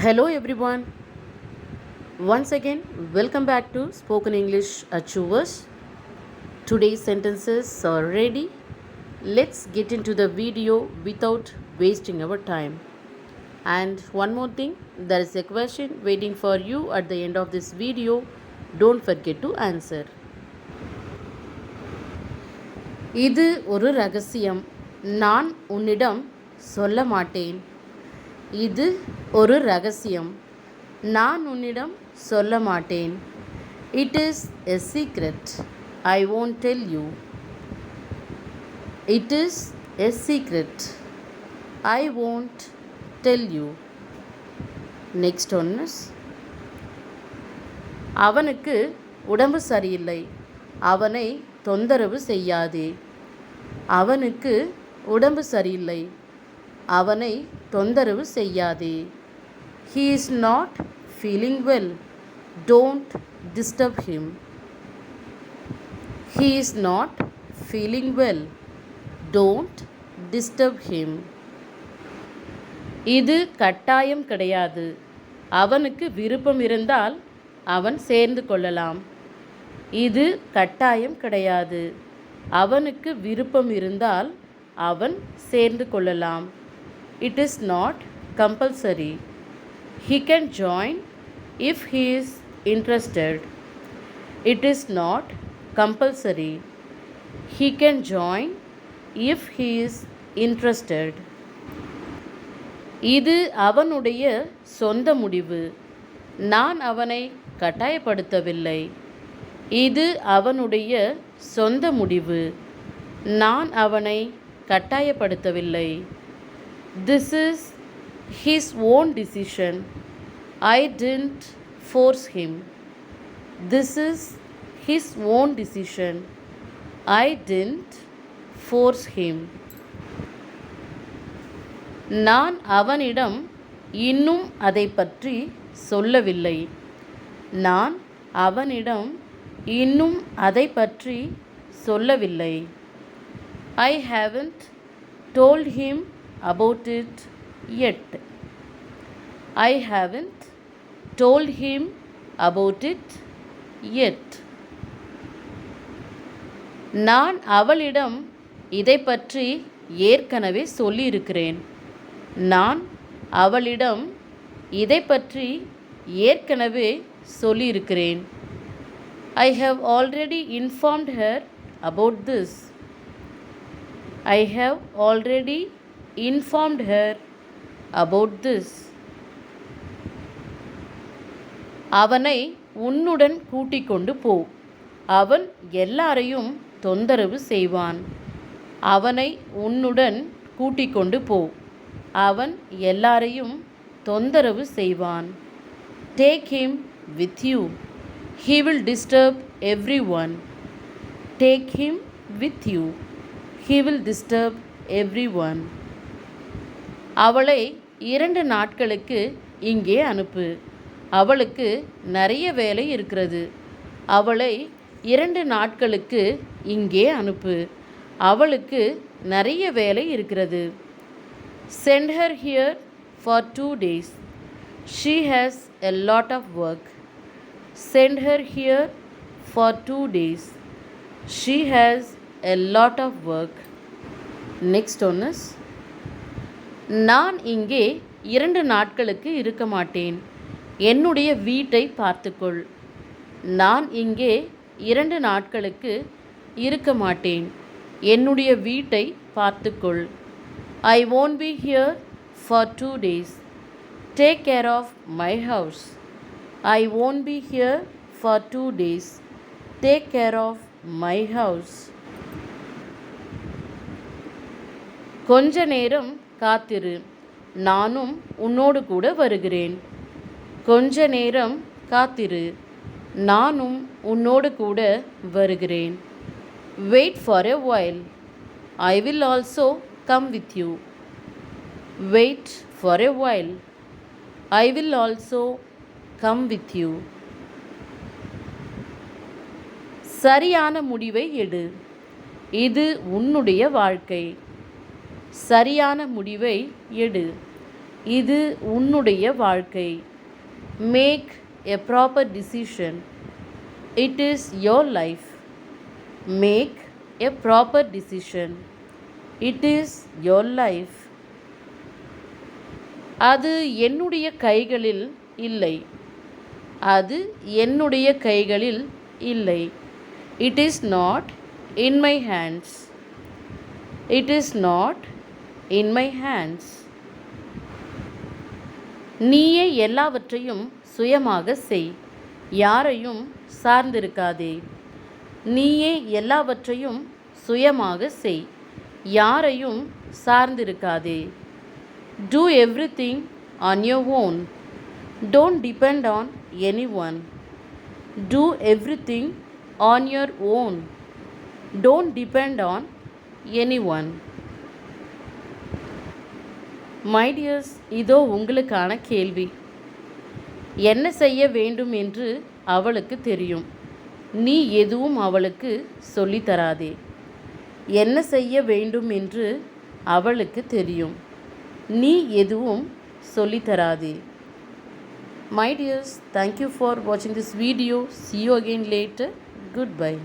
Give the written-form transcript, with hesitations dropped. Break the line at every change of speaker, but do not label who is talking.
Hello everyone. Once again, welcome back to Spoken English Achievers. Today's sentences are ready. Let's get into the video without wasting our time. And one more thing, there is a question waiting for you at the end of this video. Don't forget to answer. இது ஒரு ரகசியம். நான் உன்னிடம் சொல்ல மாட்டேன். இது ஒரு ரகசியம். நான் உன்னிடம் சொல்ல மாட்டேன். It is a secret. I won't tell you. It is a secret. I won't tell you. Next one is அவனுக்கு உடம்பு சரியில்லை. அவனை தொந்தரவு செய்யாதே. அவனுக்கு உடம்பு சரியில்லை. அவனை தொந்தரவு செய்யாதே. He is not feeling well. Don't disturb him. He is not feeling well. Don't disturb him. இது கட்டாயம் கிடையாது. அவனுக்கு விருப்பம் இருந்தால் அவன் சேர்ந்து கொள்ளலாம். இது கட்டாயம் கிடையாது. அவனுக்கு விருப்பம் இருந்தால் அவன் சேர்ந்து கொள்ளலாம். It is not compulsory. He can join if he is interested. It is not compulsory. He can join if he is interested. இது அவனுடைய சொந்த முடிவு. நான் அவனை கட்டாயப்படுத்தவில்லை. இது அவனுடைய சொந்த முடிவு. நான் அவனை கட்டாயப்படுத்தவில்லை. This is his own decision. I didn't force him. This is his own decision. I didn't force him. நான் அவனிடம் இன்னும் அதை பற்றி சொல்லவில்லை. நான் அவனிடம் இன்னும் அதை பற்றி சொல்லவில்லை. I haven't told him about it yet. I haven't told him about it yet. நான் அவளிடம் இதை பற்றி ஏற்கனவே சொல்லியிருக்கிறேன். நான் அவளிடம் இதை பற்றி ஏற்கனவே சொல்லியிருக்கிறேன். I have already informed her about this. I have already informed her about this. அவனை உன்னுடன் கூட்டிக் கொண்டு போ. அவன் எல்லாரையும் தொந்தரவு செய்வான். அவனை உன்னுடன் கூட்டிக் கொண்டு போ. அவன் எல்லாரையும் தொந்தரவு செய்வான். Take him with you. He will disturb everyone. Take him with you. He will disturb everyone. அவளை 2 நாட்களுக்கு இங்கே அனுப்பு. அவளுக்கு நிறைய வேலை இருக்கிறது. அவளை 2 நாட்களுக்கு இங்கே அனுப்பு. அவளுக்கு நிறைய வேலை இருக்கிறது. Send her here for 2 days. She has a lot of work. Send her here for 2 days. She has a lot of work. Next one is நான் இங்கே 2 நாட்களுக்கு இருக்க மாட்டேன். என்னுடைய வீட்டை பார்த்துக்கொள். நான் இங்கே 2 நாட்களுக்கு இருக்க மாட்டேன். என்னுடைய வீட்டை பார்த்துக்கொள். I won't be here for 2 days. Take care of my house. I won't be here for 2 days. Take care of my house. கொஞ்ச நேரம் காத்திரு. நானும் உன்னோடு கூட வருகிறேன். கொஞ்ச நேரம் காத்திரு. நானும் உன்னோடு கூட வருகிறேன். Wait for a while. I will also come with you. Wait for a while. I will also come with you. சரியான முடிவை எடு. இது உன்னுடைய வாழ்க்கை. சரியான முடிவை எடு. இது உன்னுடைய வாழ்க்கை. Make a proper decision. It is your life. Make a proper decision. It is your life. அது என்னுடைய கைகளில் இல்லை. அது என்னுடைய கைகளில் இல்லை. It is not in my hands. It is not in my hands. நீயே எல்லாவற்றையும் சுயமாக செய். யாரையும் சார்ந்திருக்காதே. நீயே எல்லாவற்றையும் சுயமாக செய். யாரையும் சார்ந்திருக்காதே. Do everything on your own. Don't depend on anyone. Do everything on your own. Don't depend on anyone. My dears, இதோ உங்களுக்கான கேள்வி. என்ன செய்ய வேண்டும் என்று அவளுக்கு தெரியும். நீ எதுவும் அவளுக்கு சொல்லித்தராதே. என்ன செய்ய வேண்டும் என்று அவளுக்கு தெரியும். நீ எதுவும் சொல்லித்தராதே. My dears, thank you for watching this video. See you again later. Goodbye.